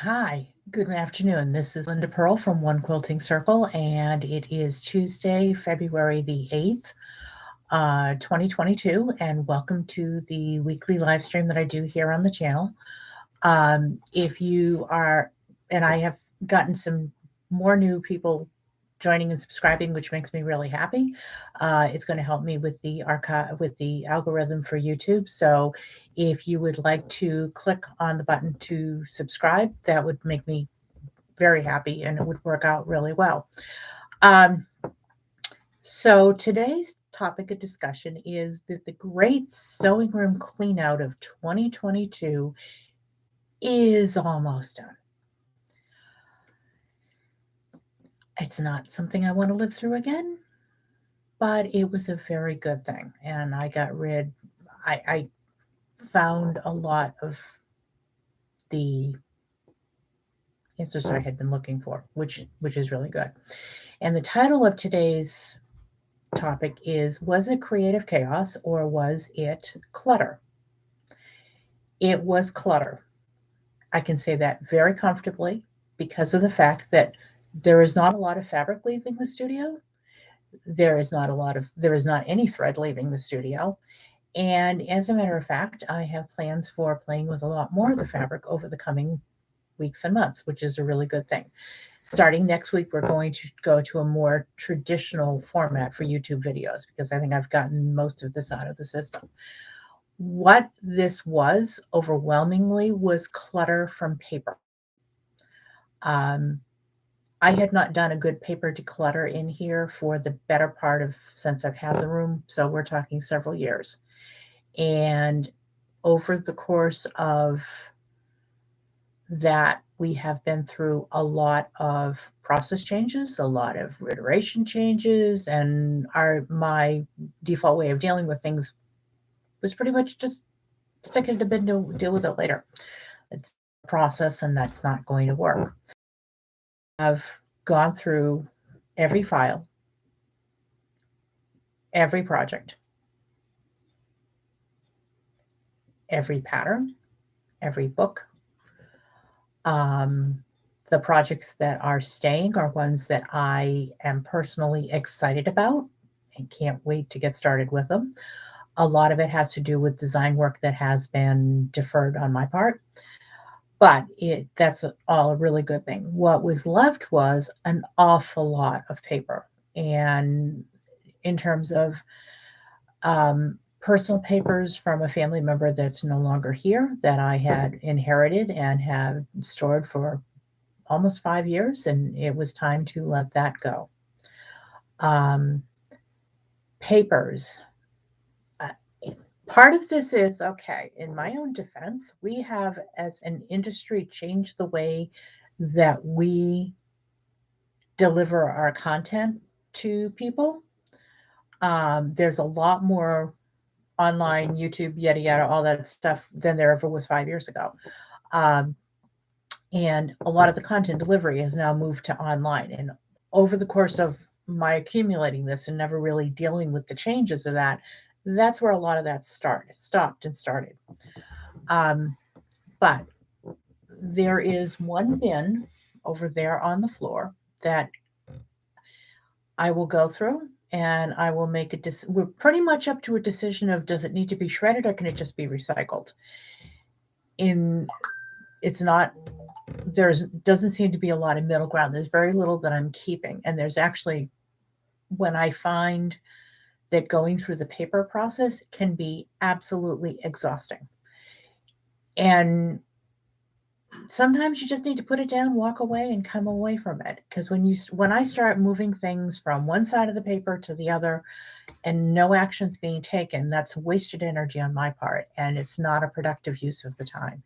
Hi, good afternoon. This is Linda Pearl from One Quilting Circle, and it is Tuesday, February the 8th, 2022, and welcome to the weekly live stream that I do here on the channel. If you are, and I have gotten some more new people joining and subscribing, which makes me really happy. It's going to help me with the archive, with the algorithm for YouTube. So if you would like to click on the button to subscribe, that would make me very happy and it would work out really well. Um, so today's topic of discussion is that the great sewing room clean out of 2022 is almost done. It's not something I want to live through again, but it was a very good thing. And I found a lot of the answers I had been looking for, which is really good. And the title of today's topic is, was it creative chaos or was it clutter? It was clutter. I can say that very comfortably because of the fact that there is not a lot of fabric leaving the studio. There is not any thread leaving the studio. And as a matter of fact, I have plans for playing with a lot more of the fabric over the coming weeks and months, which is a really good thing. Starting next week, we're going to go to a more traditional format for YouTube videos because I think I've gotten most of this out of the system. What this was overwhelmingly was clutter from paper. Um, I had not done a good paper declutter in here for the better part of since I've had the room. So we're talking several years. And over the course of that, we have been through a lot of process changes, a lot of iteration changes, and my default way of dealing with things was pretty much just stick it in a bin to deal with it later. It's a process, and that's not going to work. I've gone through every file, every project, every pattern, every book. Um, the projects that are staying are ones that I am personally excited about and can't wait to get started with them. A lot of it has to do with design work that has been deferred on my part, but that's all a really good thing. What was left was an awful lot of paper. And in terms of personal papers from a family member that's no longer here that I had inherited and have stored for almost 5 years, and it was time to let that go. Um, Papers. Uh, Part of this is okay. In my own defense, we have, as an industry, changed the way that we deliver our content to people. There's a lot more online, YouTube, yada yada, all that stuff than there ever was 5 years ago. Um, and a lot of the content delivery has now moved to online. And over the course of my accumulating this and never really dealing with the changes of that, that's where a lot of that stopped and started. Um, but there is one bin over there on the floor that I will go through and I will make we're pretty much up to a decision of, does it need to be shredded or can it just be recycled? In It's not, there's doesn't seem to be a lot of middle ground. There's very little that I'm keeping. And there's actually, when I find that going through the paper process can be absolutely exhausting. And sometimes you just need to put it down, walk away, and come away from it. Because when I start moving things from one side of the paper to the other, and no action's being taken, that's wasted energy on my part, and it's not a productive use of the time.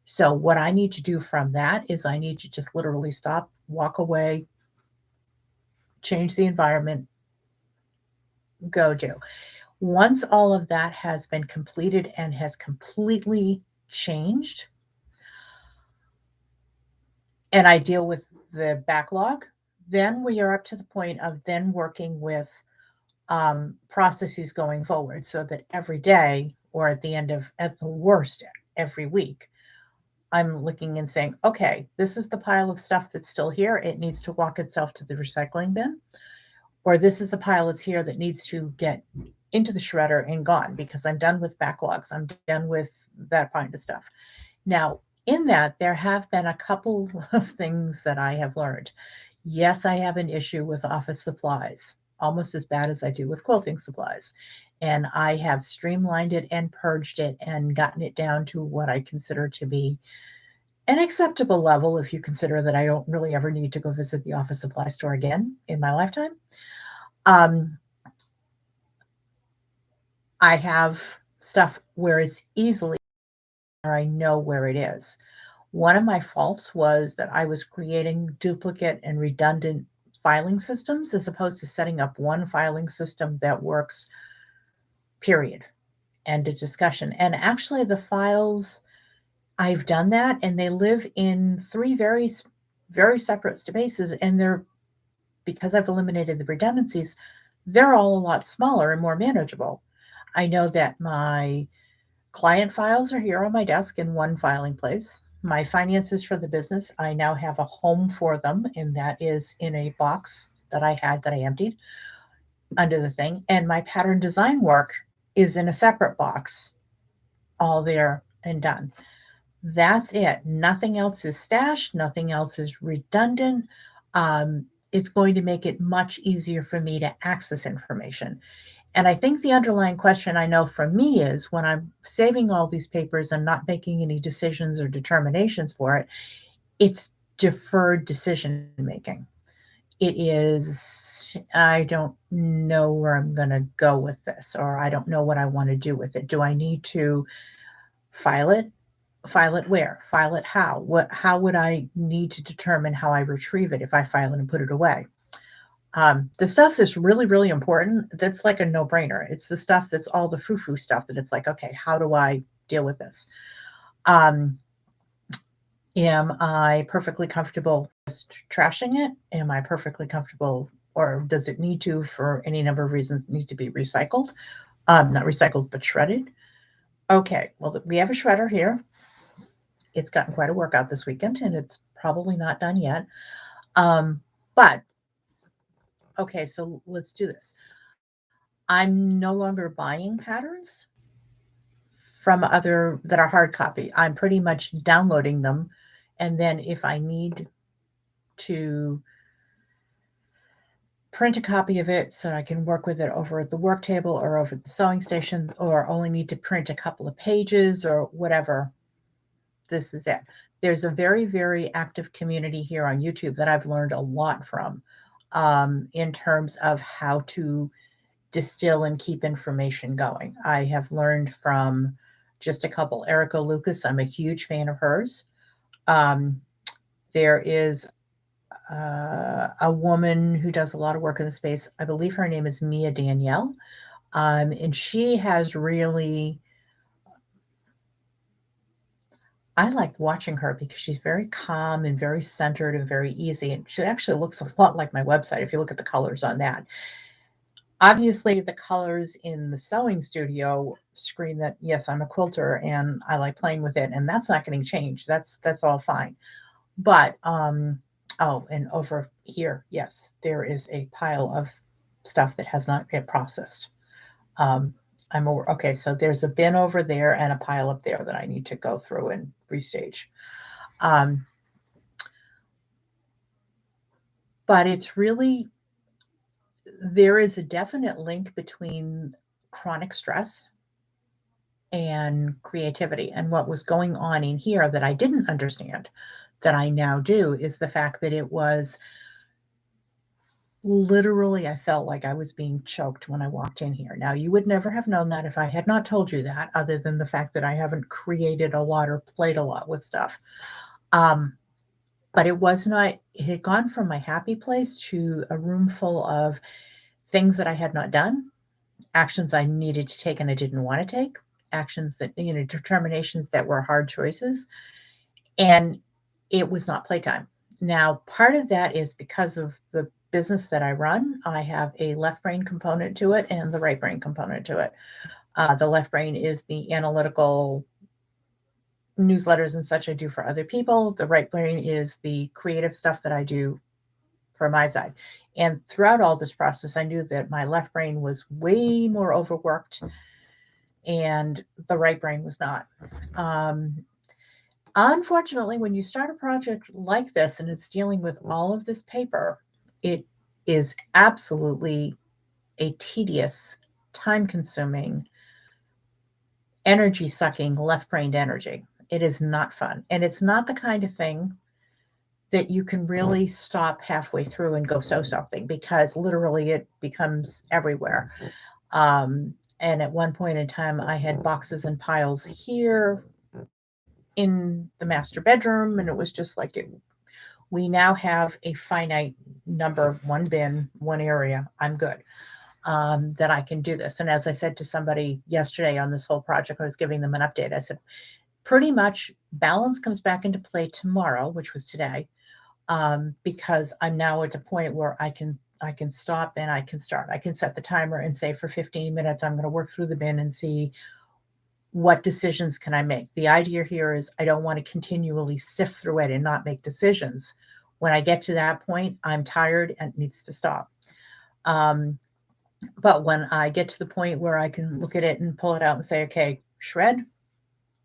So what I need to do from that is I need to just literally stop, walk away, change the environment, go do. Once all of that has been completed and has completely changed, and I deal with the backlog, then we are up to the point of then working with processes going forward so that every day, or at the worst, every week, I'm looking and saying, okay, this is the pile of stuff that's still here. It needs to walk itself to the recycling bin. Or this is the pile that's here that needs to get into the shredder and gone because I'm done with backlogs. I'm done with that kind of stuff. Now, in that, there have been a couple of things that I have learned. Yes, I have an issue with office supplies, almost as bad as I do with quilting supplies. And I have streamlined it and purged it and gotten it down to what I consider to be an acceptable level if you consider that I don't really ever need to go visit the office supply store again in my lifetime. Um, I have stuff where it's easily where I know where it is. One of my faults was that I was creating duplicate and redundant filing systems as opposed to setting up one filing system that works, period. End of discussion. And actually, the files, I've done that and they live in three very separate spaces. And they're, because I've eliminated the redundancies, they're all a lot smaller and more manageable. I know that my client files are here on my desk in one filing place. My finances for the business, I now have a home for them, and that is in a box that I had that I emptied under the thing. And my pattern design work is in a separate box, all there and done. That's it. Nothing else is stashed, nothing else is redundant. It's going to make it much easier for me to access information. And I think the underlying question I know from me is when I'm saving all these papers and not making any decisions or determinations for it, it's deferred decision making. It is, I don't know where I'm going to go with this, or I don't know what I want to do with it. Do I need to file it? File it where? File it how? How would I need to determine how I retrieve it if I file it and put it away? The stuff that's really, really important, that's like a no brainer. It's the stuff that's all the foo foo stuff that it's like, okay, how do I deal with this? Um, am I perfectly comfortable just trashing it? Am I perfectly comfortable, or does it need to, for any number of reasons, need to be recycled? Not recycled, but shredded. Okay, well, we have a shredder here. It's gotten quite a workout this weekend, and it's probably not done yet. But okay, so let's do this. I'm no longer buying patterns from other that are hard copy. I'm pretty much downloading them. And then if I need to print a copy of it so I can work with it over at the work table or over at the sewing station, or only need to print a couple of pages or whatever, this is it. There's a very, very active community here on YouTube that I've learned a lot from in terms of how to distill and keep information going. I have learned from just a couple. Erica Lucas, I'm a huge fan of hers. Um, there is a woman who does a lot of work in the space. I believe her name is Mia Danielle. And she has really, I like watching her because she's very calm and very centered and very easy. And she actually looks a lot like my website if you look at the colors on that. Obviously, the colors in the sewing studio scream that yes, I'm a quilter and I like playing with it, and that's not getting changed. That's all fine. But oh, and over here, yes, there is a pile of stuff that has not yet processed. Um, I'm over. Okay, so there's a bin over there and a pile up there that I need to go through and restage. Um, but it's really, there is a definite link between chronic stress and creativity. And what was going on in here that I didn't understand, that I now do, is the fact that it was literally, I felt like I was being choked when I walked in here. Now, you would never have known that if I had not told you that, other than the fact that I haven't created a lot or played a lot with stuff. Um, but it was not, it had gone from my happy place to a room full of things that I had not done, actions I needed to take and I didn't want to take, actions that, determinations that were hard choices. And it was not playtime. Now, part of that is because of the business that I run. I have a left brain component to it and the right brain component to it. The left brain is the analytical, newsletters and such I do for other people. The right brain is the creative stuff that I do for my side. And throughout all this process, I knew that my left brain was way more overworked and the right brain was not. Um, Unfortunately, when you start a project like this and it's dealing with all of this paper, it is absolutely a tedious, time consuming, energy sucking, left brained energy. It is not fun. And it's not the kind of thing that you can really stop halfway through and go sew something because literally it becomes everywhere. And at one point in time, I had boxes and piles here in the master bedroom, and it was just like it. We now have a finite number, one bin, one area. I'm good. That I can do this. And as I said to somebody yesterday on this whole project, I was giving them an update. I said, pretty much balance comes back into play tomorrow, which was today, because I'm now at the point where I can stop and I can start. I can set the timer and say for 15 minutes I'm going to work through the bin and see what decisions can I make. The idea here is I don't want to continually sift through it and not make decisions. When I get to that point, I'm tired and it needs to stop. Um, but when I get to the point where I can look at it and pull it out and say, okay, shred,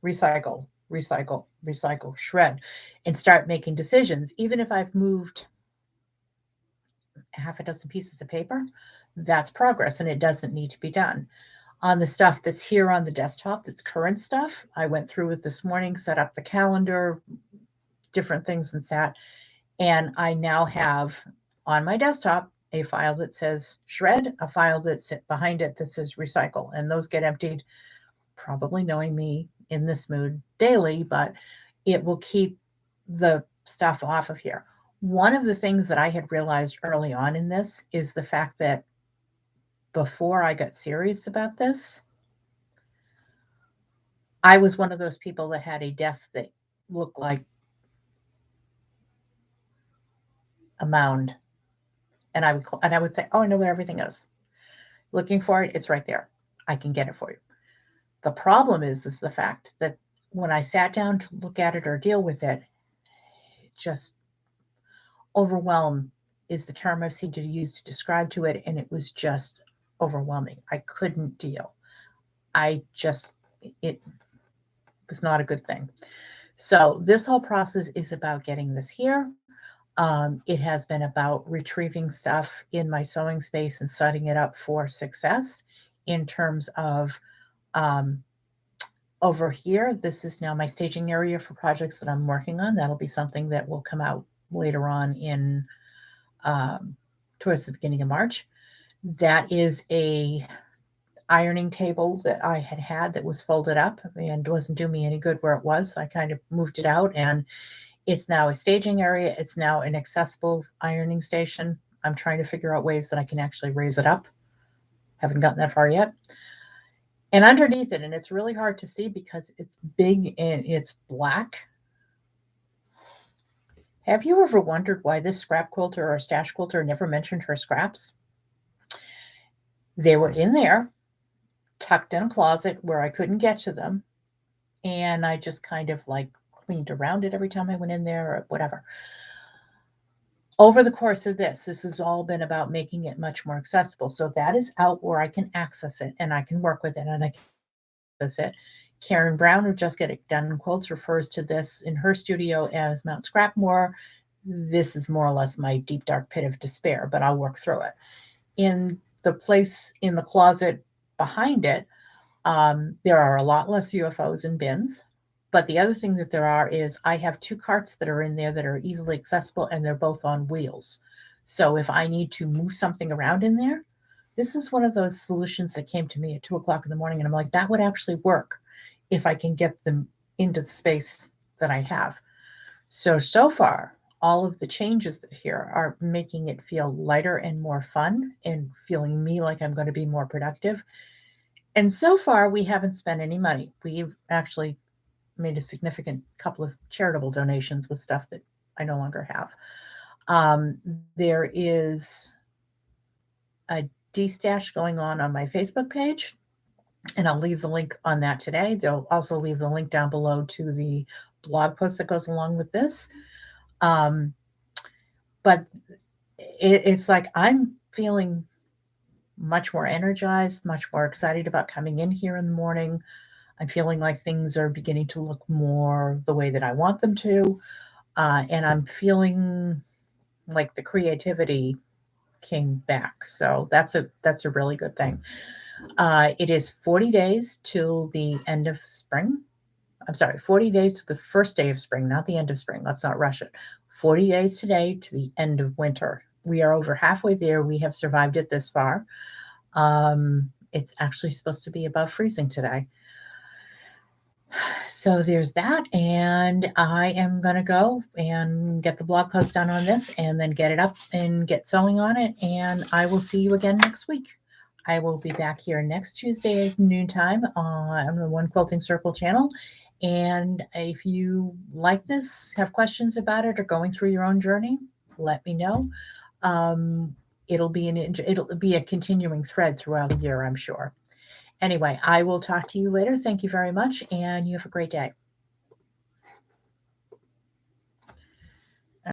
recycle, recycle, recycle, shred, and start making decisions, even if I've moved half a dozen pieces of paper, that's progress and it doesn't need to be done. On the stuff that's here on the desktop, that's current stuff, I went through it this morning, set up the calendar, different things and that. And I now have on my desktop a file that says shred, a file that's behind it that says recycle. And those get emptied, probably knowing me in this mood daily, but it will keep the stuff off of here. One of the things that I had realized early on in this is the fact that before I got serious about this, I was one of those people that had a desk that looked like a mound. And I would say, "Oh, I know where everything is. Looking for it, it's right there. I can get it for you." The problem is the fact that when I sat down to look at it or deal with it, just overwhelm is the term I've seen to use to describe to it, and it was just overwhelming. I couldn't deal. I just it was not a good thing. So this whole process is about getting this here. It has been about retrieving stuff in my sewing space and setting it up for success in terms of um, over here. This is now my staging area for projects that I'm working on. That'll be something that will come out later on in um, towards the beginning of March. That is a ironing table that I had that was folded up and wasn't doing me any good where it was. So I kind of moved it out and it's now a staging area. It's now an accessible ironing station. I'm trying to figure out ways that I can actually raise it up. Haven't gotten that far yet. And underneath it, and it's really hard to see because it's big and it's black. Have you ever wondered why this scrap quilter or stash quilter never mentioned her scraps? They were in there, tucked in a closet where I couldn't get to them. And I just kind of like cleaned around it every time I went in there or whatever. Over the course of this has all been about making it much more accessible. So that is out where I can access it and I can work with it and I can access it. Karen Brown, who just get it done in quilts, refers to this in her studio as Mount Scrapmore. This is more or less my deep dark pit of despair, but I'll work through it. In the place in the closet behind it, there are a lot less UFOs and bins. But the other thing that there are is I have two carts that are in there that are easily accessible and they're both on wheels. So if I need to move something around in there, this is one of those solutions that came to me at 2 o'clock in the morning. And I'm like, that would actually work if I can get them into the space that I have. So far, all of the changes that here are making it feel lighter and more fun and feeling me like I'm going to be more productive. And so far, we haven't spent any money. We've actually made a significant couple of charitable donations with stuff that I no longer have. There is a destash going on my Facebook page. and I'll leave the link on that today. They'll also leave the link down below to the blog post that goes along with this. Um, but it's like I'm feeling much more energized, much more excited about coming in here in the morning. I'm feeling like things are beginning to look more the way that I want them to. And I'm feeling like the creativity came back. So that's a really good thing. It is 40 days till the end of spring. I'm sorry, 40 days to the first day of spring, not the end of spring. Let's not rush it. 40 days today to the end of winter. We are over halfway there. We have survived it this far. It's actually supposed to be above freezing today. So there's that. And I am going to go and get the blog post done on this and then get it up and get sewing on it. And I will see you again next week. I will be back here next Tuesday at noontime on the One Quilting Circle channel. And if you like this, have questions about it, or going through your own journey, let me know. Um, it'll be a continuing thread throughout the year, I'm sure. Anyway, I will talk to you later. Thank you very much, and you have a great day.